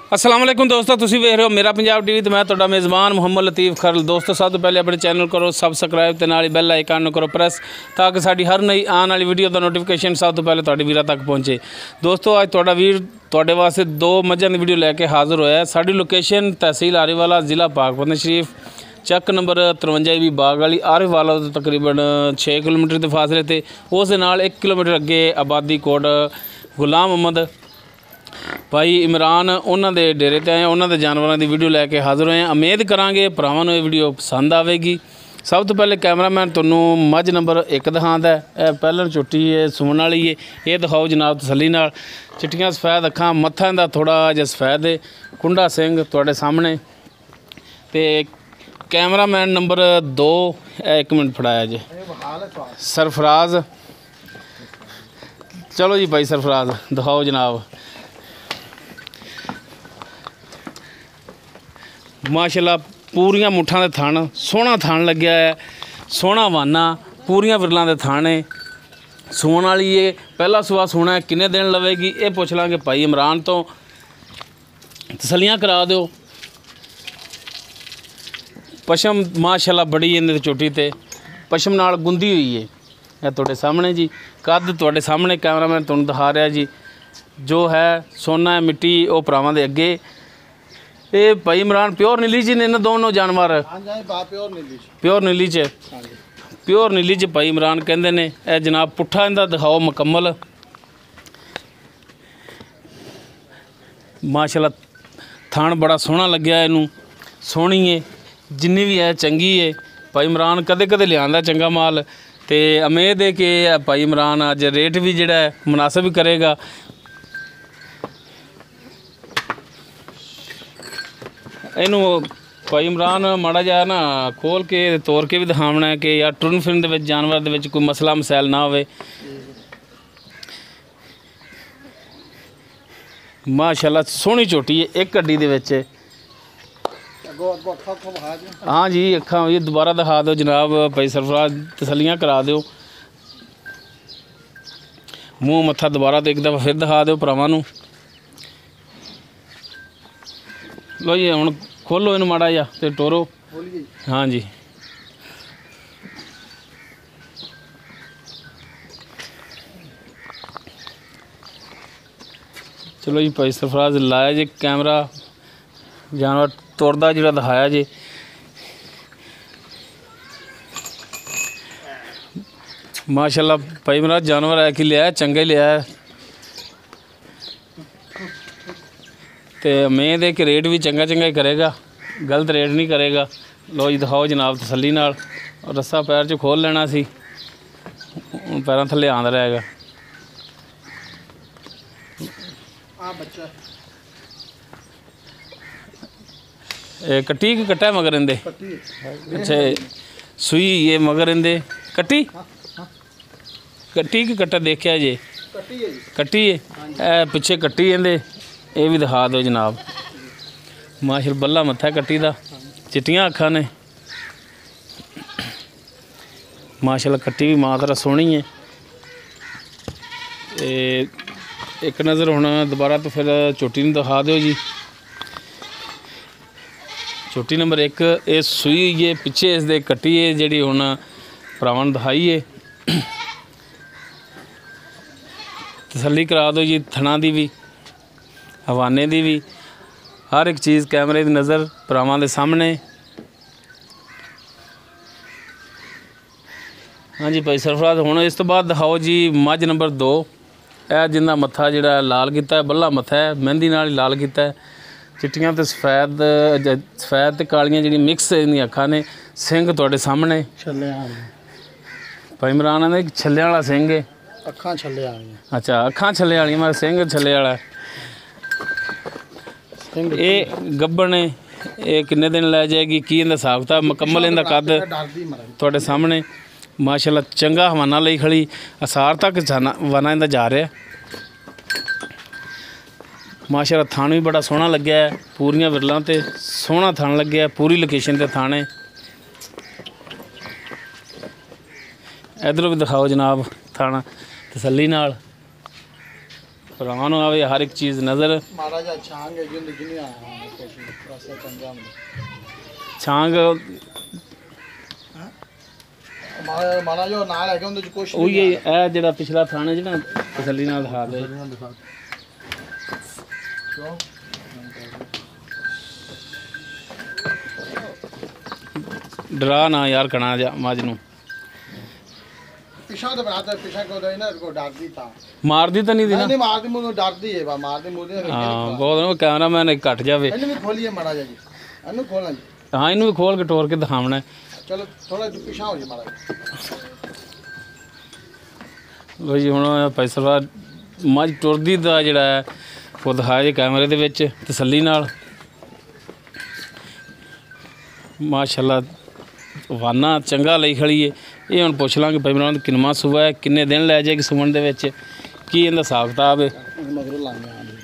अस्सलाम वालेकुम दोस्तों, तुसीं वेख रहे हो मेरा पंजाब टीवी तो मैं तुहाडा मेज़बान मुहम्मद लतीफ़ खरल। दोस्तों सब तो पहले अपने चैनल करो सबसक्राइब ते नाल ही बैल आइकन करो प्रेस ताकि साडी हर नई आने वाली वीडियो का नोटिफिकेशन सब तो पहले तुहाडे वीरां तक पहुँचे। दोस्तों अज तुहाडा वीर तुहाडे वास्ते दो मझां दी वीडियो लैके हाज़र होया है। साडी लोकेशन तहसील आरीवाला ज़िला पाकपतन शरीफ, चक नंबर 53 भी बाग वाली आरीवाला तो तकरीबन 6 किलोमीटर के फासले ते उस दे नाल 1 किलोमीटर अगे आबादी कोट गुलाम अहमद भाई इमरान उन्होंने डेरे ते आए, उन्होंने जानवरों की वीडियो लैके हाज़र होए हैं। उम्मीद करांगे भरावां नूं ये वीडियो पसंद आएगी। सब तो पहले कैमरामैन तुहानूं मझ नंबर 1 दिखांदा है। पहलन चुट्टी है सुमन वाली है, ये दिखाओ जनाब तसल्ली नाल। चिट्टियां सफेद अखां, मत्था इहदा थोड़ा जिहा सफेद है, कुंडा सिंह तुहाडे सामने। ते कैमरामैन नंबर 2 1 मिनट फड़ाया जी सरफराज। चलो जी भाई सरफराज दिखाओ जनाब। माशाल्लाह पूरियां मुठ्ठां दे थण, सोहना थण लग्या है, सोहना वाना, पूरियां विरलां दे थण है। सूण वाली है, पहला सुआ सूना है, किन्ने दिन लवेगी ये पुछ लांगे भाई इमरान तो। तसलियां करा दो। पशम माशाल्लाह बड़ी इन्हें चोटी ते पशम नाल गुंदी हुई है। यह तुहाडे सामने जी, कद तुहाडे सामने कैमरामैन तुहानूं दिखा रहा जी। जो है सोना है मिट्टी वो भरावां दे अगे। ये भाई इमरान प्योर नीली जी ने दोनों जानवर प्योर नीली च प्योर नीली च भाई इमरान कहते ने। यह जनाब पुट्ठा इनका दिखाओ मुकम्मल। माशाल्लाह थान बड़ा सोहना लग्या इनू, सोहनी है जिन्नी भी है चंगी है। भाई इमरान कदे कदे लियांदा चंगा माल तो उम्मीद है कि भाई इमरान अज रेट भी जिहड़ा है मुनासिब करेगा। इनू भाई इमरान माड़ा जा ना खोल के तोड़ के भी दिखावना है कि यार टुरन फिरन दे विच जानवर दे विच कोई मसला मसैल ना होवे। माशाल्लाह सोहनी चोटी है एक गड्डी दे विच। हाँ जी अखां ये दोबारा दिखा दो जनाब भाई सरफराज, तसलियां करा दो। मूँह मत्था दोबारा तो एक दफ़ा फिर दिखा दो भरावां नूं। लो जी हुण खोलो इनू माड़ा जा ते टोरो। हाँ जी चलो जी भाई सरफराज लाया जी कैमरा, जानवर तुरदा जिहड़ा दिखाया जी। माशाल्लाह भाई मेरा जानवर है कि लिया चंगा ही लिया है तो उम्मीद है कि रेट भी चंगा चंगा ही करेगा, गलत रेट नहीं करेगा। लो जी दिखाओ जनाब तसल्ली नाल। और रस्सा पैर च खोल लेना सी, पैरों थल्ले आंदा रहेगा। कट्टी कि कट्टा मगर इंदे? अच्छा सुई ये मगर इंदे कट्टी कट्टी कि कट्टा देखा जी? कट्टी है पिछे कट्टी इंदे। ये भी दिखा दो जनाब। माशाल्लाह बल्ला मत्था कट्टी दा, चिट्टियां अखां ने। माशाल्लाह कट्टी भी मां तरह सोहनी है। एक नज़र हुण दोबारा तो फिर चोटी नूं दिखा दो जी। चोटी नंबर 1 ये सूई हुई है, पिछे इस दे कट्टी है जिहड़ी हुण भरावां नूं दिखाई है। तसल्ली करा दो जी थणा दी भी, हवाने दी भी, हर एक चीज़ कैमरे की नज़र भरावां दे सामने। हाँ जी भाई सरफराज हुण इस तो बाद दिखाओ जी मझ नंबर 2। यह जिंदा मत्था जिहड़ा लाल किया, बल्ला मत्था है, मेहंदी नाल ही लाल किया। चिट्टियां तो सफेद सफेद ते कालियां जिहड़ी मिक्स इहदियां अखां ने। सिंह तुहाडे सामने भाई इमरान ने छल्ले वाला सिंह है। अखां छल्ले वाली। अच्छा अखां छल्ले वाली, मैं सिंह छल्ले वाला। ये गब्बन है, ये किन्ने दिन लै जाएगी की इहदा हिसाब किताब मुकम्मल इहदा कद तुहाडे सामने। माशाल्लाह चंगा हवाना लई खड़ी, असार तक वाना इहदा जा रहा है। माशाल्लाह थान भी बड़ा सोहना लग्या है, पूरियां विरलां ते सोहना थान लग्या, पूरी लोकेशन ते थान है। इधरों भी दिखाओ जनाब थाना तसल्ली नाल। ਭਰਾਵਾਂ ਨੂੰ ਆਵੇ ਹਰ ਇੱਕ ਚੀਜ਼ ਨਜ਼ਰ। ਮਾੜਾ ਜਿਹਾ ਛਾਂਗ ਹੈ ਜਿੰਦ ਜਿੰਨੀ ਆਇਆ ਕੁਛ ਰਸਤਾ ਚੰਗਾ ਹੁੰਦਾ ਛਾਂਗ ਮਾੜਾ ਜੋ ਨਾਲ ਹੈਗਾ ਉਹਦੇ ਚ ਕੁਛ ਉਹੀ ਇਹ ਜਿਹੜਾ ਪਿਛਲਾ ਥਾਣਾ ਜਿਹੜਾ ਤਸੱਲੀ ਨਾਲ ਦਿਖਾ ਦੇ। ਡਰਾ ਨਾ ਯਾਰ ਕਣਾ ਜਾ ਮੱਝ ਨੂੰ ਪਿਛਾ ਤੇ ਬਣਾਤਾ ਪਿਛਾ ਕੋ ਦੇ ਨਾ ਕੋ ਡਰਦੀ ਤਾਂ ਮਾਰਦੀ ਤਾਂ ਨਹੀਂ ਦੇਣਾ ਨਹੀਂ ਮਾਰਦੀ ਮੈਨੂੰ ਡਰਦੀ ਹੈ ਬਾ ਮਾਰਦੀ ਮੂਦੇ ਹਾਂ ਬਹੁਤ ਉਹ ਕੈਮਰਾਮੈਨ ਘਟ ਜਾਵੇ। ਇਹਨੂੰ ਵੀ ਖੋਲੀਏ ਮਾੜਾ ਜਿਹਾ ਜੀ ਇਹਨੂੰ ਖੋਲਣਾ ਜੀ ਹਾਂ ਇਹਨੂੰ ਵੀ ਖੋਲ ਕੇ ਟੋਰ ਕੇ ਦਿਖਾਉਣਾ। ਚਲੋ ਥੋੜਾ ਜਿਹਾ ਪਿਛਾ ਹੋ ਜੀ ਮਾੜਾ ਜਿਹਾ ਲੋ ਜੀ ਹੁਣ ਫੈਸਲਾ ਮੱਝ ਟੁਰਦੀ ਦਾ ਜਿਹੜਾ ਹੈ ਉਹ ਦਿਖਾਇਆ ਜੇ ਕੈਮਰੇ ਦੇ ਵਿੱਚ ਤਸੱਲੀ ਨਾਲ। ਮਾਸ਼ਾਅੱਲਾ ਵਾਨਾ ਚੰਗਾ ਲਈ ਖੜੀ ਏ। ਇਹ ਹੁਣ ਪੁੱਛ ਲਾਂਗੇ ਭਾਈ ਇਮਰਾਨ ਕਿੰਨਾ ਸੂਆ ਹੈ, ਕਿੰਨੇ ਦਿਨ ਲੈ ਜਾਏਗੀ ਸੁਮਣ ਦੇ ਵਿੱਚ, ਕੀ ਇਹਦਾ ਹਿਸਾਬ ਕਿਤਾਬ ਹੈ, ਮਗਰੋਂ ਲਾਂਗੇ ਹਾਂ ਜੀ।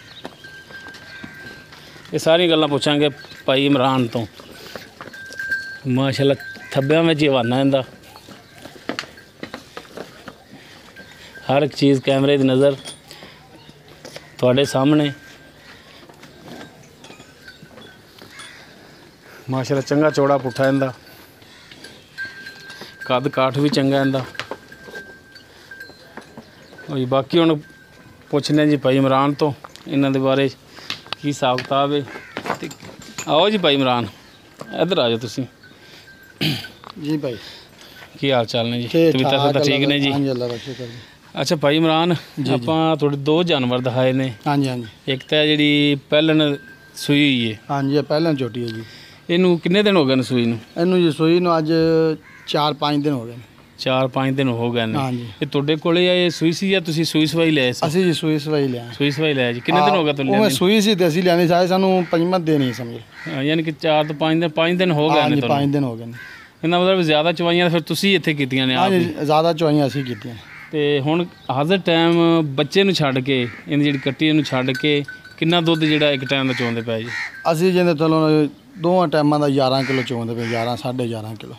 ਇਹ ਸਾਰੀਆਂ ਗੱਲਾਂ ਪੁੱਛਾਂਗੇ ਭਾਈ ਇਮਰਾਨ ਤੋਂ। ਮਾਸ਼ਾਅੱਲਾ ਥੱਬਿਆਂ ਵਿੱਚ ਹੀ ਵਾਨਾ ਇਹਦਾ, ਹਰ ਇੱਕ ਚੀਜ਼ ਕੈਮਰੇ ਦੀ ਨਜ਼ਰ ਤੁਹਾਡੇ ਸਾਹਮਣੇ। ਮਾਸ਼ਾਅੱਲਾ ਚੰਗਾ ਚੌੜਾ ਪੁੱਠਾ ਇਹਦਾ, ਕੱਦ ਕਾਠ ਵੀ ਚੰਗਾ ਇਹਦਾ। ਉਹੀ ਬਾਕੀ ਹੁਣ ਪੁੱਛਦੇ ਜੀ ਭਾਈ ਇਮਰਾਨ ਤੋਂ ਇਹਨਾਂ ਦੇ ਬਾਰੇ ਕੀ ਹਿਸਾਬ ਕਿਤਾਬ ਹੈ। ਤੇ ਆਓ ਜੀ ਭਾਈ ਇਮਰਾਨ ਇੱਧਰ ਆ ਜਾਓ ਤੁਸੀਂ। ਜੀ ਭਾਈ ਕੀ ਹਾਲ ਚਾਲ ਨੇ ਜੀ? ਤਬੀਅਤ ਤਾਂ ਠੀਕ ਨੇ ਜੀ? ਹਾਂਜੀ ਅੱਲਾ ਦਾ ਸ਼ੁਕਰ ਜੀ। ਅੱਛਾ ਭਾਈ ਇਮਰਾਨ ਆਪਾਂ ਤੁਹਾਡੇ ਦੋ ਜਾਨਵਰ ਦਿਖਾਏ ਨੇ। ਹਾਂਜੀ ਹਾਂਜੀ। ਇੱਕ ਤਾਂ ਜਿਹੜੀ ਪਹਿਲਣ ਸੂਈ ਹੋਈ ਹੈ। ਹਾਂਜੀ ਇਹ ਪਹਿਲਾਂ ਝੋਟੀ ਹੈ ਜੀ। ਇਹਨੂੰ ਕਿੰਨੇ ਦਿਨ ਹੋ ਗਏ ਨੇ ਸੂਈ ਨੂੰ? ਇਹਨੂੰ ਜੀ ਸੂਈ ਨੂੰ ਅੱਜ 4-5 ਦਿਨ ਹੋ ਗਏ ਨੇ। 4-5 ਦਿਨ ਹੋ ਗਏ ਨੇ। ਹਾਂਜੀ। ਇਹ ਤੁਹਾਡੇ ਕੋਲੇ ਆ ਇਹ ਸੂਈ ਸੀ ਜਾਂ ਤੁਸੀਂ ਸੂਈ ਸਵਾਈ ਲਿਆ ਸੀ? ਅਸੀਂ ਜੀ ਸੂਈ ਸਵਾਈ ਲਿਆ। ਸੂਈ ਸਵਾਈ ਲਿਆ ਜੀ। ਕਿੰਨੇ ਦਿਨ ਹੋ ਗਏ ਤੁਹਾਨੂੰ? ਉਹ ਸੂਈ ਸੀ ਤੇ ਅਸੀਂ ਲਿਆਣੀ ਚਾਹੇ ਸਾਨੂੰ 5 ਦਿਨ ਨਹੀਂ ਸਮਝ। ਯਾਨੀ ਕਿ 4 ਤੋਂ 5 ਦਿਨ ਹੋ ਗਏ ਨੇ ਹਾਂਜੀ ਤੁਹਾਨੂੰ? 5 ਦਿਨ ਹੋ ਗਏ ਨੇ। ਇਹਨਾਂ ਮਤਲਬ ਜ਼ਿਆਦਾ ਚਵਾਈਆਂ ਫਿਰ ਤੁਸੀਂ ਇੱਥੇ ਕੀਤੀਆਂ ਨੇ ਆਪ ਹੀ? ਹਾਂਜੀ ਜ਼ਿਆਦਾ ਚਵਾਈਆਂ ਅਸੀਂ ਕੀਤੀਆਂ। ਤੇ ਹੁਣ ਹਾਜ਼ਰ ਟਾਈਮ ਬੱਚੇ ਨੂੰ ਛੱਡ ਕੇ ਇਹਦੀ ਜਿਹੜੀ ਕੱਟੀ ਇਹਨੂੰ ਛੱਡ ਕੇ ਕਿੰਨਾ ਦੁੱਧ ਜਿਹੜਾ ਇੱਕ ਟਾਈਮ ਦਾ ਚੋਂਦੇ ਪਏ ਜੀ? ਅਸੀਂ ਜਿੰਦੇ ਚਲੋ ਦੋਵਾਂ ਟਾਈਮਾਂ ਦਾ 11 ਕਿਲੋ ਚੋਂਦੇ ਪਏ। 11-11.5 ਕਿਲੋ।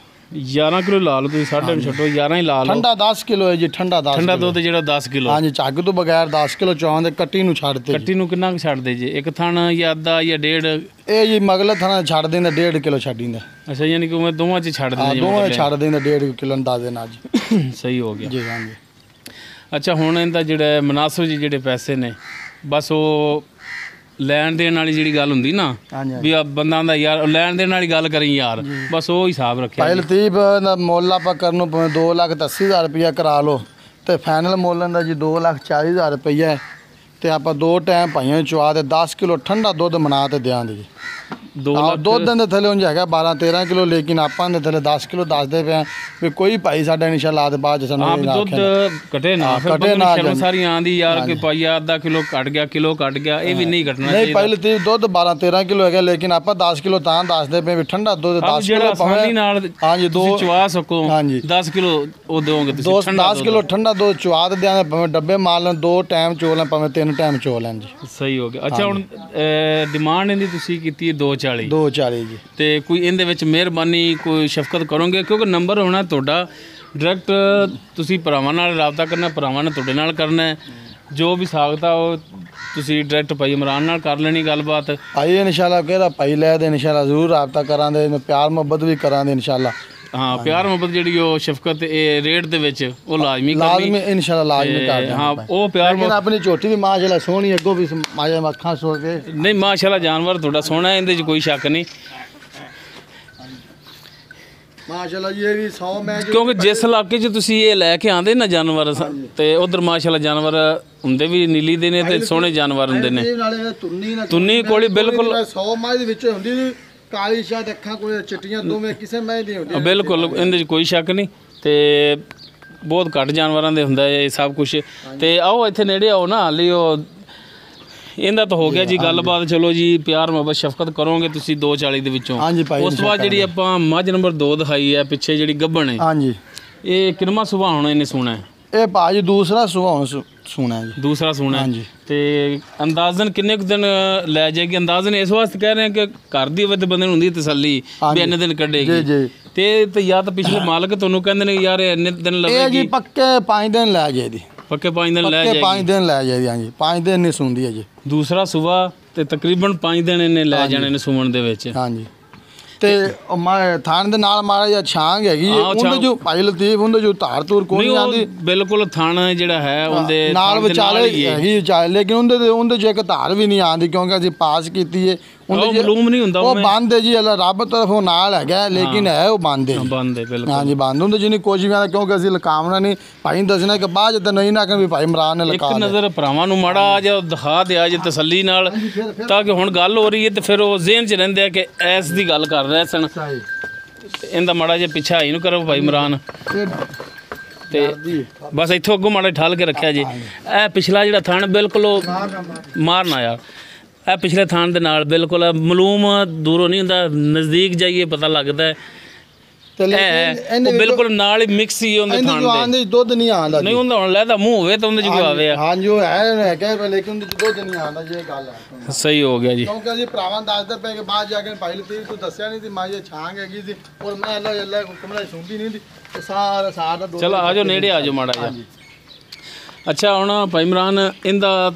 11 ਕਿਲੋ ਲਾ ਲਓ ਤੁਸੀਂ, 11.5 ਛੱਡੋ, 11 ਹੀ ਲਾ ਲਓ। ਠੰਡਾ 10 ਕਿਲੋ ਹੈ ਜੀ। ਠੰਡਾ 10 ਠੰਡਾ ਦੁੱਧ ਜਿਹੜਾ 10 ਕਿਲੋ। ਹਾਂਜੀ ਝੱਗ ਤੋਂ ਬਗੈਰ 10 ਕਿਲੋ ਚੋਂਦੇ। ਕੱਟੀ ਨੂੰ ਛੱਡਦੇ। ਕੱਟੀ ਨੂੰ ਕਿੰਨਾ ਕੁ ਛੱਡਦੇ ਜੀ? ਇੱਕ ਥਣ ਜਾਂ ਅੱਧਾ ਜਾਂ ਡੇਢ? ਇਹ ਜੀ ਮਗਲੇ ਥਾਣਾ ਛੱਡ ਦਿੰਦਾ 1.5 ਕਿਲੋ ਛੱਡੀਂਦਾ। ਅੱਛਾ ਯਾਨੀ ਕਿ ਉਹ ਦੋਵਾਂ 'ਚ ਛੱਡ ਦਿੰਦੇ ਜੀ? ਦੋਵਾਂ ਛੱਡ ਦਿੰਦਾ 1.5 ਕਿਲੋ ਅੰਦਾਜ਼ੇ ਨਾਲ ਜੀ। ਸਹੀ ਹੋ ਗਿਆ ਜੀ ਹਾਂਜੀ। ਅੱਛਾ ਹੁਣ ਇਹਦਾ ਜਿਹੜਾ ਮੁਨਾਸਬ ਜੀ ਜਿਹੜੇ ਪੈਸੇ ਨੇ ਬਸ ਉਹ ਲੈਣ ਦੇਣ ਵਾਲੀ ਜਿਹੜੀ ਗੱਲ ਹੁੰਦੀ ਨਾ ਹਾਂਜੀ ਵੀ ਆ ਬੰਦਾ ਦਾ ਯਾਰ ਲੈਣ ਦੇਣ ਵਾਲੀ ਗੱਲ ਕਰੀ ਯਾਰ, ਬਸ ਉਹ ਹਿਸਾਬ ਰੱਖਿਆ। ਭਾਈ ਲਤੀਫ ਦਾ ਮੁੱਲ ਆਪਾਂ ਕਰਨ ਨੂੰ ਭਾਵੇਂ 2,80,000 ਰੁਪਇਆ ਕਰਾ ਲਓ ਤੇ ਫਾਈਨਲ ਮੁੱਲ ਦਾ ਜੀ 2,40,000 ਰੁਪਇਆ। ਤੇ ਆਪਾਂ 2 ਟਾਈਮ ਭਾਈਆਂ ਨੂੰ ਚਵਾ ਤੇ 10 ਕਿਲੋ ਠੰਡਾ ਦੁੱਧ ਬਣਾ ਤੇ ਦਿਆਂਗੇ ਜੀ। 2 ਲੱਖ ਦੁੱਧ ਦੇ ਥੱਲੇ ਉਂਝ ਹੈਗਾ 12-13 ਕਿਲੋ, ਲੇਕਿਨ ਆਪਾਂ ਦੇ ਥੱਲੇ 10 ਕਿਲੋ ਦੱਸਦੇ ਪਏ ਵੀ ਕੋਈ ਭਾਈ ਸਾਡਾ ਇਨਸ਼ਾਅੱਲਾ ਦੇ ਬਾਅਦ ਸਾਨੂੰ ਆਪ ਦੁੱਧ ਘਟੇ ਨਾ, ਫਿਰ ਘਟੇ ਨਾ ਸ਼ਰਮ ਸਾਰੀ ਆਂਦੀ ਯਾਰ ਕਿ ਪਾਈਆ ਅੱਧਾ ਕਿਲੋ ਘਟ ਗਿਆ, ਕਿਲੋ ਘਟ ਗਿਆ, ਇਹ ਵੀ ਨਹੀਂ ਘਟਣਾ ਨਹੀਂ। ਚਾਹੀਦਾ। ਪਹਿਲੇ ਤੇ ਦੁੱਧ 12-13 ਕਿਲੋ ਹੈਗਾ, ਲੇਕਿਨ ਆਪਾਂ 10 ਕਿਲੋ ਤਾਂ ਦੱਸਦੇ ਪਏ ਵੀ ਠੰਡਾ ਦੁੱਧ 10 ਜਿਹੜਾ ਕਿਲੋ ਆਸਾਨੀ ਨਾਲ ਹਾਂਜੀ ਤੁਸੀਂ ਚਵਾ ਸਕੋ। ਹਾਂਜੀ 10 ਕਿਲੋ ਉਹ ਦੋਗੇ ਤੁਸੀਂ ਠੰਡਾ 10 ਕਿਲੋ ਠੰਡਾ ਦੁੱਧ ਚਵਾ ਦੇ ਦਿਆਂਗੇ, ਭਾਵੇਂ ਡੱਬੇ ਮਾਰ ਲੈਣ 2 ਟਾਈਮ ਚੋ ਲੈਣ, ਭਾਵੇਂ 3 ਟਾਈਮ ਚੋ ਲੈਣ ਜੀ। ਸਹੀ ਹੋ ਗਿਆ। ਅੱਛਾ ਹੁਣ ਡਿਮਾਂਡ ਇਹਦੀ ਤੁਸੀਂ ਕੀਤੀ ਹੈ 240 240 ਜੀ। ਤੇ ਕੋਈ ਇਹਦੇ ਵਿੱਚ ਮਿਹਰਬਾਨੀ ਕੋਈ ਸ਼ਫਕਤ ਕਰੋਗੇ? ਕਿਉਂਕਿ ਨੰਬਰ ਹੋਣਾ ਤੁਹਾਡਾ, ਡਾਇਰੈਕਟ ਤੁਸੀਂ ਭਰਾਵਾਂ ਨਾਲ ਰਾਬਤਾ ਕਰਨਾ, ਭਰਾਵਾਂ ਨੇ ਤੁਹਾਡੇ ਨਾਲ ਕਰਨਾ ਹੈ। ਜੋ ਵੀ ਸਾਖਤਾ ਉਹ ਤੁਸੀਂ ਡਾਇਰੈਕਟ ਭਾਈ ਇਮਰਾਨ ਨਾਲ ਕਰ ਲੈਣੀ ਗੱਲਬਾਤ। ਭਾਈ ਇਨਸ਼ਾਅੱਲਾ ਕਿਹੜਾ ਭਾਈ ਲੈ ਦੇ ਇਨਸ਼ਾਅੱਲਾ ਜ਼ਰੂਰ ਰਾਬਤਾ ਕਰਾਂਗੇ, ਪਿਆਰ ਮੁਹੱਬਤ ਵੀ ਕਰਾਂਗੇ ਇਨਸ਼ਾਅੱਲਾ। ਹਾਂ ਪਿਆਰ ਮੁਹੱਬਤ ਜਿਹੜੀ ਉਹ ਸ਼ਫਕਤ ਇਹ ਰੇਟ ਦੇ ਵਿੱਚ ਉਹ ਲਾਜ਼ਮੀ ਲਾਜ਼ਮੀ ਇਨਸ਼ਾਅੱਲਾ ਲਾਜ਼ਮੀ ਕਰ ਦਿਆਂਗੇ। ਹਾਂ ਉਹ ਪਿਆਰ ਲੇਕਿਨ ਆਪਣੀ ਝੋਟੀ ਵੀ ਮਾਸ਼ਾਅੱਲਾ ਸੋਹਣੀ, ਅੱਗੋਂ ਵੀ ਮਾਸ਼ਾਅੱਲਾ ਅੱਖਾਂ ਸੋ ਕੇ ਨਹੀਂ ਮਾਸ਼ਾਅੱਲਾ ਜਾਨਵਰ ਤੁਹਾਡਾ ਸੋਹਣਾ ਹੈ, ਇਹਦੇ 'ਚ ਕੋਈ ਸ਼ੱਕ ਨਹੀਂ। ਮਾਸ਼ਾਅੱਲਾ ਜੀ ਇਹ ਵੀ 100 ਮੈਂ ਕਿਉਂਕਿ ਜਿਸ ਇਲਾਕੇ 'ਚ ਤੁਸੀਂ ਇਹ ਲੈ ਕੇ ਆਂਦੇ ਨਾ ਜਾਨਵਰ ਤੇ ਉਧਰ ਮਾਸ਼ਾਅੱਲਾ ਜਾਨਵਰ ਹੁੰਦੇ ਵੀ ਨੀਲੀ ਦੇ ਨੇ ਤੇ ਸੋਹਣੇ ਜਾਨਵਰ ਹੁੰਦੇ ਨੇ। ਨਾਲੇ ਤੁੰਨੀ ਕੋਲੀ ਬਿਲਕੁਲ 100 ਮਾਹ ਦੇ ਵਿੱਚ ਹੁੰਦੀ ਸੀ ਕਾਲੀ ਸ਼ਾਇਦ ਅੱਖਾਂ ਕੋਲ ਚਿੱਟੀਆਂ ਦੋਵੇਂ ਕਿਸੇ ਮਾਹ ਦੀ ਹੁੰਦੀ। ਬਿਲਕੁਲ ਇਹਦੇ 'ਚ ਕੋਈ ਸ਼ੱਕ ਨਹੀਂ ਤੇ ਬਹੁਤ ਘੱਟ ਜਾਨਵਰਾਂ ਦੇ ਹੁੰਦਾ ਇਹ ਸਭ ਕੁਝ। ਤੇ ਆਓ ਇੱਥੇ ਨੇੜੇ ਆਓ ਨਾ, ਹਾਲੀ ਉਹ ਇਹਦਾ ਤਾਂ ਹੋ ਗਿਆ ਜੀ ਗੱਲਬਾਤ। ਚਲੋ ਜੀ ਪਿਆਰ ਮੁਹੱਬਤ ਸ਼ਫਕਤ ਕਰੋਗੇ ਤੁਸੀਂ 240 ਦੇ ਵਿੱਚੋਂ। ਹਾਂਜੀ ਭਾਈ ਉਸ ਤੋਂ ਬਾਅਦ ਜਿਹੜੀ ਆਪਾਂ ਮੱਝ ਨੰਬਰ 2 ਦਿਖਾਈ ਹੈ ਪਿੱਛੇ ਜਿਹੜੀ ਗੱਭਣ ਹੈ, ਹਾਂਜੀ ਇਹ ਕਿੰਨਵਾਂ ਸੁਭਾਅ ਹੋਣਾ ਇਹਨੇ ਸੋਣਾ ਹੈ? ਇਹ ਭਾਜੀ ਦੂਸਰਾ ਸੁਹਾਉਣ ਸੁਣਾ ਜੀ। ਦੂਸਰਾ ਸੋਣਾ ਹੈ। ਹਾਂਜੀ। ਤੇ ਅੰਦਾਜ਼ਨ ਕਿੰਨੇ ਕੁ ਦਿਨ ਲੈ ਜਾਏਗੀ? ਅੰਦਾਜ਼ਨ ਇਸ ਵਾਸਤੇ ਕਹਿ ਰਹੇ ਹਾਂ ਕਿ ਘਰ ਦੀ ਵਧ ਬੰਦੇ ਨੂੰ ਹੁੰਦੀ ਤਸੱਲੀ ਵੀ ਇੰਨੇ ਦਿਨ ਕੱਢੇਗੀ। ਜੀ ਤੇ ਜਾਂ ਤਾਂ ਪਿਛਲੇ ਮਾਲਕ ਤੁਹਾਨੂੰ ਕਹਿੰਦੇ ਨੇ ਯਾਰ ਇੰਨੇ ਦਿਨ ਇਹ ਲਵੇਗੀ। ਜੀ ਪੱਕੇ 5 ਦਿਨ ਲੈ ਜੇ ਦੀ। ਪੱਕੇ 5 ਦਿਨ ਲੈ ਪੱਕੇ 5 ਜਾਏਗੀ। ਦਿਨ ਲੈ ਜਾਏਗੀ ਹਾਂਜੀ 5 ਦਿਨ ਨਹੀਂ ਸੁੰਦੀ ਹੈ ਜੀ ਦੂਸਰਾ ਸੂਆ ਤੇ ਤਕਰੀਬਨ 5 ਦਿਨ ਇਹਨੇ ਲੈ ਜਾਣੇ ਨੇ ਸੂਣ ਦੇ ਵਿੱਚ। ਹਾਂਜੀ ਤੇ ਉਹ ਮੈਂ ਥਾਣ ਦੇ ਨਾਲ ਮਾੜਾ ਜਿਹਾ ਛਾਂਗ ਹੈਗੀ ਹੈ, ਹਾਂ, ਉਹ ਉਹਦੇ ਛਾਂਗ। ਜੋ ਭਾਈ ਲਤੀਫ ਉਹਦੇ ਜੋ ਧਾਰ ਧੂਰ ਕੋਈ ਨਹੀਂ ਨਹੀਂ ਉਹ ਆਉਂਦੀ ਬਿਲਕੁਲ ਥਣ ਜਿਹੜਾ ਹੈ ਉਹਦੇ ਨਾਲ ਥਣ ਦੇ ਵਿਚਾਲੇ ਹੀ ਹੈ। ਹੈਗੀ ਵਿਚਾਲੇ, ਲੇਕਿਨ ਉਹਦੇ ਚ ਇੱਕ ਧਾਰ ਵੀ ਨਹੀਂ ਆਉਂਦੀ ਕਿਉਂਕਿ ਅਸੀਂ ਪਾਸ ਕੀਤੀ ਹੈ ਉਹ ਚ- ਮਲੂਮ ਨਹੀਂ ਹੁੰਦਾ ਉਹ ਉਵੇਂ। ਬੰਦ ਹੈ ਜੀ, ਅੱਲਾ ਰੱਬ ਤਰਫੋਂ ਨਾਲ ਹੈਗਾ ਲੇਕਿਨ ਹੈ ਉਹ ਬੰਦ ਹੈ ਜੀ। ਬੰਦ ਹੈ ਬਿਲਕੁਲ। ਹਾਂਜੀ ਬੰਦ ਹੁੰਦੇ ਜਿਹਨੀ ਕੋਸ਼ਿਸ਼ ਕਰਦਾ ਕਿਉਂਕਿ ਅਸੀਂ ਲਕਾਵਣਾ ਨਹੀਂ ਭਾਈ ਨੂੰ ਦੱਸਣਾ ਕਿ ਬਾਅਦ ਜਦ ਨਹੀਂ ਨਾ ਕਿ ਵੀ ਭਾਈ ਇਮਰਾਨ ਨੇ ਇੱਕ ਲਕਾ ਲਿਆ। ਨਜ਼ਰ ਭਰਾਵਾਂ ਨੂੰ ਮਾੜਾ ਜਿਹਾ ਦਿਖਾ ਦਿਆ ਜੇ ਤਸੱਲੀ ਨਾਲ, ਤਾਂ ਕਿ ਹੁਣ ਗੱਲ ਹੋ ਰਹੀ ਹੈ ਤੇ ਫਿਰ ਉਹ ਜ਼ਿਹਨ 'ਚ ਰਹਿੰਦੇ ਆ ਕਿ ਐਸ ਦੀ ਗੱਲ ਕਰ ਰਹੇ ਸਨ। ਸਹੀ ਤੇ ਇਹਦਾ ਮਾੜਾ ਜਿਹਾ ਪਿੱਛਾ ਹੀ ਨੂੰ ਕਰੋ ਭਾਈ ਇਮਰਾਨ, ਤੇ ਬਸ ਇੱਥੋਂ ਅੱਗੋਂ ਮਾੜਾ ਠਾਲ ਕੇ ਰੱਖਿਆ ਜੀ। ਇਹ ਪਿਛਲਾ ਜਿਹੜਾ ਥਣ ਬਿਲਕੁਲ ਉਹ ਮਾਰਨਾ ਯਾਰ, ਇਹ ਪਿਛਲੇ ਥਣ ਦੇ ਨਾਲ ਬਿਲਕੁਲ ਮਲੂਮ ਦੂਰੋਂ ਨਹੀਂ ਹੁੰਦਾ, ਨਜ਼ਦੀਕ ਜਾਈਏ ਪਤਾ ਲੱਗਦਾ ਹੈ। ਤੇ ਇਹ ਲੇਕਿਨ ਉਹ ਬਿਲਕੁਲ ਨਾਲ ਹੀ ਮਿਕਸ ਹੀ ਉਹਦੇ ਇਹਦੇ ਥਣ ਜਵਾਨ ਦੇ। ਦੇ ਦੁੱਧ ਨਹੀਂ ਆਉਂਦਾ ਨਹੀਂ ਹੁੰਦਾ ਹੁਣ ਲੈਦਾ ਮੂੰਹ ਹੋਵੇ ਤਾਂ ਉਹਦੇ ਚ ਕੋਈ ਆਵੇ ਆ। ਹਾਂਜੀ ਉਹ ਹੈ ਕਿ ਲੇਕਿਨ ਉਹਦੇ ਚ ਦੁੱਧ ਨਹੀਂ ਆਉਂਦਾ ਜੇ ਗੱਲ ਹੈ ਸਹੀ ਹੋ ਗਿਆ ਜੀ। ਕਿਉਂਕਿ ਅਸੀਂ ਭਰਾਵਾਂ ਦੱਸਦੇ ਪਏ ਕਿ ਬਾਅਦ ਜਾ ਕੇ ਭਾਈ ਲਤੀਫ ਤੂੰ ਦੱਸਿਆ ਨਹੀਂ ਸੀ ਮਾਂ ਇਹ ਛਾਂਗ ਹੈਗੀ ਸੀ ਔਰ ਮੈਂ ਅੱਲਾ ਅੱਲਾ ਹੁਕਮਲਾ ਸੁਣਦੀ ਨਹੀਂ ਸੀ ਤੇ ਸਾਰਾ ਦੁੱਧ ਚਲੋ ਆਜੋ ਨੇੜੇ ਆਜੋ ਮਾੜਾ ਜਿਹਾ। ਅੱਛਾ ਹੁਣ ਭਾਈ ਇਮਰਾਨ ਇਹਦਾ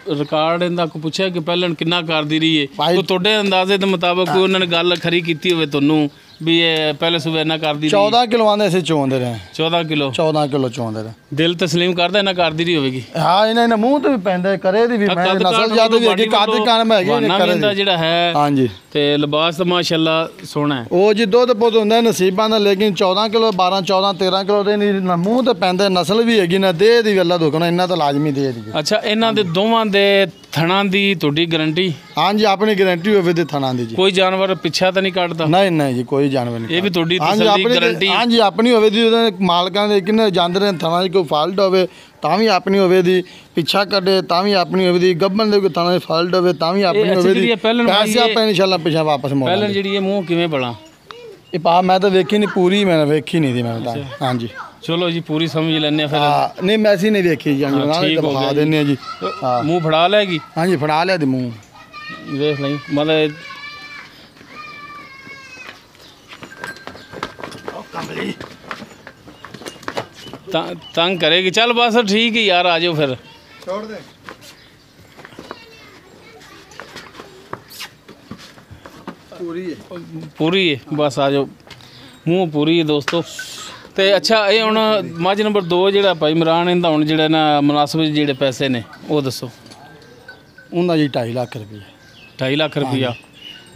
ਰਿਕਾਰਡ ਇਹਦਾ ਕੋ ਪੁੱਛਿਆ ਕਿ ਪਹਿਲਾਂ ਕਿੰਨਾ ਕਰਦੀ ਰਹੀ ਹੈ? ਭਾਈ- ਕੋਈ ਤੁਹਾਡੇ ਅੰਦਾਜ਼ੇ ਦੇ ਮੁਤਾਬਕ ਕੋਈ ਉਹਨਾਂ ਨੇ ਗੱਲ ਖਰੀ ਕੀਤੀ ਹੋਵੇ ਤੁਹਾਨੂੰ ਵੀ ਇਹ ਪਹਿਲੇ ਸਵੇਰ ਇੰਨਾ ਕਰਦੀ ਰਹੀ? 14 ਕਿਲੋ ਆਂਦੇ ਅਸੀਂ ਚੋਂਦੇ ਰਹੇ 14 ਕਿਲੋ। 14 ਕਿਲੋ ਚੋਂਦੇ ਰਹੇ। ਦਿਲ ਤਸਲੀਮ ਕਰਦਾ ਇਹਨਾਂ ਕਰਦੀ ਰਹੀ ਹੋਵੇਗੀ। ਹਾਂ ਇਹਨਾਂ ਮੂੰਹ ਤੇ ਵੀ ਪੈਂਦਾ ਕਰੇ ਦੀ ਵੀ ਮੈਂ ਕੱਦ ਨਸਲ ਕਾਠ ਜਿਆਦਾ ਵੀ ਹੈਗੀ ਵੱਲੋਂ ਕੱਦ ਕਾਨ ਮੈਂ ਹੈਗੀ ਬਹਾਨਾ ਵੀ ਕਰੇ ਇਹਦਾ ਦੀ। ਜਿਹੜਾ ਹੈ ਹਾਂਜੀ ਤੇ ਲਿਬਾਸ ਤਾਂ ਮਾਸ਼ਾਅੱਲਾ ਸੋਹਣਾ ਹੈ। ਉਹ ਜੀ ਦੁੱਧ ਪੁੱਤ ਹੁੰਦਾ ਨਸੀਬਾਂ ਦਾ, ਲੇਕਿਨ 14 ਕਿਲੋ 12 14 13 ਕਿਲੋ ਦੇ ਨਹੀਂ ਨਾ ਮੂੰਹ ਤੇ ਪੈਂਦਾ, ਨਸਲ ਵੀ ਹੈਗੀ ਨਾ ਦੇ ਦੀ ਅੱਲਾ ਦੁਖਣਾ ਇਹਨਾਂ ਤਾਂ ਲਾਜ਼ਮੀ ਦੇ ਦੀ। ਅੱਛਾ ਇਹਨਾਂ ਦੇ ਦੋਵਾਂ ਦੇ ਥਣਾਂ ਦੀ ਤੁਹਾਡੀ ਗਾਰੰਟੀ? ਹਾਂਜੀ ਆਪਣੀ ਗਾਰੰਟੀ ਹੋਵੇ ਤੇ ਥਣਾ ਦੀ ਜੀ। ਕੋਈ ਜਾਨਵਰ ਪਿੱਛਾ ਤਾਂ ਨਹੀਂ ਕੱਢਦਾ? ਨਹੀਂ ਨਹੀਂ ਜੀ ਕੋਈ ਜਾਨਵਰ ਨਹੀਂ। ਇਹ ਵੀ ਤੁਹਾਡੀ ਹਾਂਜੀ ਤਸੱਲੀ ਆਪਣੀ ਗਾਰੰਟੀ? ਹਾਂਜੀ ਆਪਣੀ ਹੋਵੇ ਦੀ, ਉਹਦੇ ਮਾਲਕਾਂ ਦੇ ਕਿੰਨੇ ਜਾਂਦੇ ਨੇ ਥਣਾ 'ਚ ਕੋਈ ਫਾਲਟ ਹੋਵੇ ਤਾਂ ਵੀ ਆਪਣੀ ਹੋਵੇ ਦੀ, ਪਿੱਛਾ ਕੱਢੇ ਤਾਂ ਵੀ ਆਪਣੀ ਹੋਵੇ ਦੀ, ਗੱਬਨ ਦੇ ਕੋਈ ਥਣਾ 'ਚ ਫਾਲਟ ਹੋਵੇ ਤਾਂ ਵੀ ਆਪਣੀ ਅੱਛਾ ਹੋਵੇ ਜਿਹੜੀ ਦੀ। ਇਹ ਪਹਿਲਾਂ ਪੈਸੇ ਆਪਾਂ ਇਨਸ਼ਾਅੱਲਾ ਪਿੱਛਾ ਵਾਪਸ ਮੋੜਾਂਗੇ। ਪਹਿਲਾਂ ਜਿਹੜੀ ਇਹ ਮੂੰਹ ਕਿਵੇਂ ਬਣਾ? ਇਹ ਪਾ ਮੈਂ ਤਾਂ ਵੇਖੀ ਨਹੀਂ ਪੂਰੀ, ਮੈਂ ਵੇਖੀ ਨਹੀਂ ਦੀ ਮੈਂ ਤਾਂ। ਹਾਂਜੀ ਚਲੋ ਜੀ ਪੂਰੀ ਸਮਝ ਲੈਣੇ ਫਿਰ। ਹਾਂ ਨਹੀਂ ਮੈਸੀ ਨਹੀਂ ਵੇਖੀ ਜੀ, ਨਾਲ ਠੀਕ ਹੋ ਦਿਖਾ ਗਿਆ ਦਿੰਨੇ ਆ ਜੀ। ਹਾਂ ਮੂੰਹ ਫੜਾ ਲੈਗੀ? ਹਾਂਜੀ ਫੜਾ ਲਿਆ ਦੀ ਮੂੰਹ। ਵੇਖ ਲਈ ਮਤਲਬ ਤੰਗ ਕਰੇਗੀ। ਚੱਲ ਬਸ ਠੀਕ ਹੀ ਯਾਰ, ਆ ਜਾਓ ਫਿਰ। ਛੋੜ ਦੇ ਪੂਰੀ ਹੈ। ਪੂਰੀ ਹੈ ਬਸ, ਆ ਜਾਓ। ਮੂੰਹ ਪੂਰੀ ਹੈ ਦੋਸਤੋ। ਤੇ ਅੱਛਾ ਇਹ ਹੁਣ ਮੱਝ ਨੰਬਰ 2 ਜਿਹੜਾ ਭਾਈ ਇਮਰਾਨ ਇਹਦਾ ਹੁਣ ਜਿਹੜਾ ਨਾ ਮੁਨਾਸਬ ਜਿਹੜੇ ਪੈਸੇ ਨੇ ਉਹ ਦੱਸੋ। ਉਹਦਾ ਜੀ 2.5 ਲੱਖ ਰੁਪਏ। 2.5 ਲੱਖ ਰੁਪਈਆ?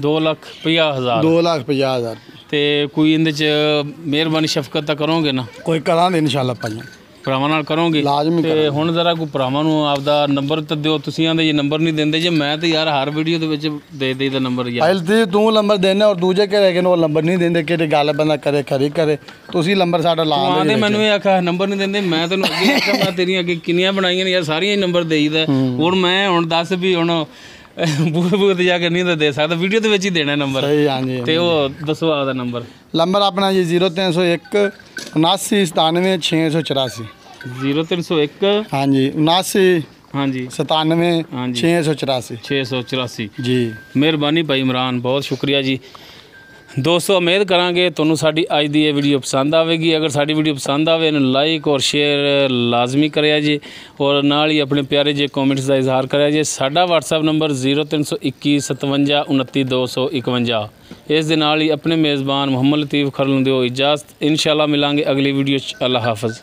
2,50,000? 2,50,000 ਤੇ ਕੋਈ ਇਹਦੇ ਚ ਮਿਹਰਬਾਨੀ ਸ਼ਫਕਤ ਤਾਂ ਕਰੋਗੇ ਨਾ? ਕੋਈ ਕਰਾਂਗੇ ਇਨਸ਼ਾਅੱਲਾ ਭਾਈ, ਭਰਾਵਾਂ ਨਾਲ ਕਰੋਗੇ? ਲਾਜ਼ਮੀ ਤੇ ਕਰਾਂਗੇ। ਹੁਣ ਜ਼ਰਾ ਕੋਈ ਭਰਾਵਾਂ ਨੂੰ ਆਪਦਾ ਨੰਬਰ ਤਾਂ ਦਿਓ। ਤੁਸੀਂ ਆਂਦੇ ਜੇ ਨੰਬਰ ਨਹੀਂ ਦਿੰਦੇ ਜੇ, ਮੈਂ ਤੇ ਯਾਰ ਹਰ ਵੀਡੀਓ ਦੇ ਵਿੱਚ ਦੇ ਦੇਈਦਾ ਨੰਬਰ ਯਾਰ। ਪਹਿਲ ਤੇ ਤੂੰ ਨੰਬਰ ਦੇਣਾ ਔਰ ਦੂਜੇ ਘਰੇ ਕਿ ਉਹ ਨੰਬਰ ਨਹੀਂ ਦਿੰਦੇ, ਕਿਹੜੇ ਗੱਲ ਬੰਦਾ ਕਰੇ ਖਰੀ ਕਰੇ, ਤੁਸੀਂ ਨੰਬਰ ਸਾਡਾ ਲਾ ਤੂੰ ਆਂਦੇ ਮੈਨੂੰ ਇਹ ਆਖਿਆ ਨੰਬਰ ਨਹੀਂ ਦਿੰਦੇ, ਮੈਂ ਤੈਨੂੰ ਅੱਗੇ ਆਖਿਆ ਮੈਂ ਤੇਰੀਆਂ ਅੱਗੇ ਕਿੰਨੀਆਂ ਬਣਾਈਆਂ ਨੇ ਯਾਰ, ਸਾਰੀਆਂ ਹੀ ਨੰਬਰ ਦੇਈਦਾ। ਹੁਣ ਦੱਸ ਵੀ ਹੁਣ ਬੂਹੇ ਤੇ ਜਾ ਕੇ ਨਹੀਂ ਤਾਂ ਦੇ ਸਕਦਾ, ਵੀਡੀਓ ਦੇ ਵਿੱਚ ਹੀ ਦੇਣਾ ਨੰਬਰ। ਸਹੀ ਹਾਂਜੀ। ਤੇ ਉਹ ਦੱਸੋ ਆਪਦਾ ਨੰਬਰ। ਨੰਬਰ ਆਪਣਾ ਜੀ 0301 79 97 684। 0301 ਹਾਂਜੀ 79 ਹਾਂਜੀ 97 ਹਾਂਜੀ 684 684 ਜੀ। ਮਿਹਰਬਾਨੀ ਭਾਈ ਇਮਰਾਨ, ਬਹੁਤ ਸ਼ੁਕਰੀਆ ਜੀ। ਦੋਸਤੋ ਉਮੀਦ ਕਰਾਂਗੇ ਤੁਹਾਨੂੰ ਸਾਡੀ ਅੱਜ ਦੀ ਇਹ ਵੀਡੀਓ ਪਸੰਦ ਆਵੇਗੀ। ਅਗਰ ਸਾਡੀ ਵੀਡੀਓ ਪਸੰਦ ਆਵੇ ਇਹਨੂੰ ਲਾਈਕ ਔਰ ਸ਼ੇਅਰ ਲਾਜ਼ਮੀ ਕਰਿਆ ਜੀ, ਔਰ ਨਾਲ ਹੀ ਆਪਣੇ ਪਿਆਰੇ ਜਿਹੇ ਕਮੈਂਟਸ ਦਾ ਇਜ਼ਹਾਰ ਕਰਿਆ ਜੀ। ਸਾਡਾ WhatsApp ਨੰਬਰ 0321 57 29 251। ਇਸ ਦੇ ਨਾਲ ਹੀ ਆਪਣੇ ਮੇਜ਼ਬਾਨ ਮੁਹੰਮਦ ਲਤੀਫ ਖਰਲ ਨੂੰ ਦਿਓ ਇਜਾਜ਼ਤ। ਇਨਸ਼ਾਅੱਲਾ ਮਿਲਾਂਗੇ ਅਗਲੀ ਵੀਡੀਓ 'ਚ। ਅੱਲਾ ਹਾਫਿਜ਼।